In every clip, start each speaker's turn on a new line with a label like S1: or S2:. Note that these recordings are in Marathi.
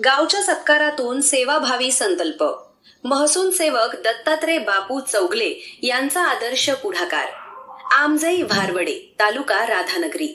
S1: गावच्या सत्कारातून सेवाभावी संकल्प. महसूल सेवक दत्तात्रय बापू चौगले यांचा आदर्श पुढाकार. आमजई भारवडे, तालुका राधानगरी.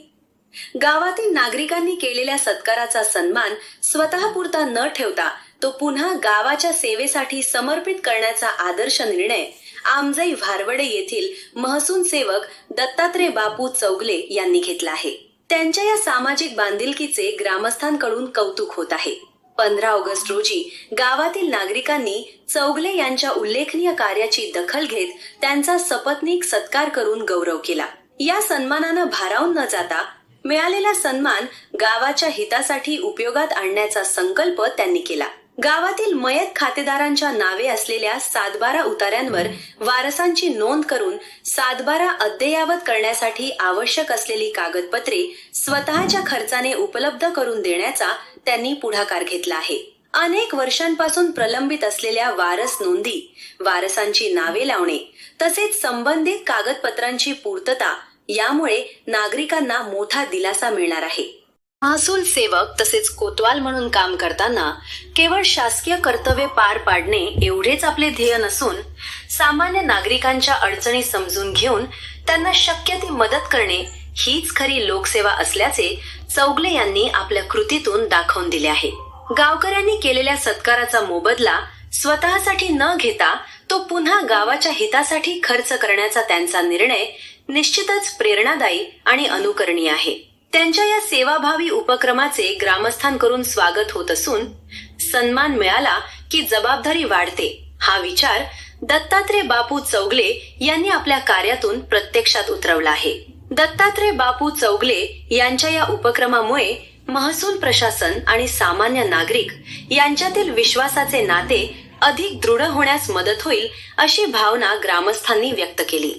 S1: गावातील नागरिकांनी केलेल्या सत्काराचा सन्मान स्वतःपुरता न ठेवता तो पुन्हा गावाच्या सेवेसाठी समर्पित करण्याचा आदर्श निर्णय आमजई भारवडे येथील महसूल सेवक दत्तात्रय बापू चौगले यांनी घेतला आहे. त्यांच्या या सामाजिक बांधिलकीचे ग्रामस्थांकडून कौतुक होत आहे. 15 ऑगस्ट रोजी गावातील नागरिकांनी चौगले यांच्या उल्लेखनीय कार्याची दखल घेत त्यांचा सपत्नीक सत्कार करून गौरव केला. या सन्मानानं भारावून न जाता मिळालेला सन्मान गावाच्या हितासाठी उपयोगात आणण्याचा संकल्प त्यांनी केला. गावातील मयत खातेदारांच्या नावे असलेल्या 7-12 उतार्यांवर वारसांची नोंद करून 7-12 अद्ययावत करण्यासाठी आवश्यक असलेली कागदपत्रे स्वतःच्या खर्चाने उपलब्ध करून देण्याचा त्यांनी पुढाकार घेतला आहे. अनेक वर्षांपासून प्रलंबित असलेल्या वारस नोंदी, वारसांची नावे लावणे तसेच संबंधित कागदपत्रांची पूर्तता यामुळे नागरिकांना मोठा दिलासा मिळणार आहे. महसूल सेवक तसेच कोतवाल म्हणून काम करताना केवळ शासकीय कर्तव्ये पार पाडणे एवढेच आपले ध्येय नसून सामान्य नागरिकांच्या अडचणी समजून घेऊन त्यांना शक्य ती मदत करणे हीच खरी लोकसेवा असल्याचे चौगले यांनी आपल्या कृतीतून दाखवून दिले आहे. गावकऱ्यांनी केलेल्या सत्काराचा मोबदला स्वतःसाठी न घेता तो पुन्हा गावाच्या हितासाठी खर्च करण्याचा त्यांचा निर्णय निश्चितच प्रेरणादायी आणि अनुकरणीय आहे. त्यांच्या या सेवाभावी उपक्रमाचे ग्रामस्थांकडून स्वागत होत असून सन्मान मिळाला की जबाबदारी वाढते हा विचार दत्तात्रय बापू चौगले यांनी आपल्या कार्यातून प्रत्यक्षात उतरवला आहे. दत्तात्रय बापू चौगले यांच्या या उपक्रमामुळे महसूल प्रशासन आणि सामान्य नागरिक यांच्यातील विश्वासाचे नाते अधिक दृढ होण्यास मदत होईल अशी भावना ग्रामस्थांनी व्यक्त केली.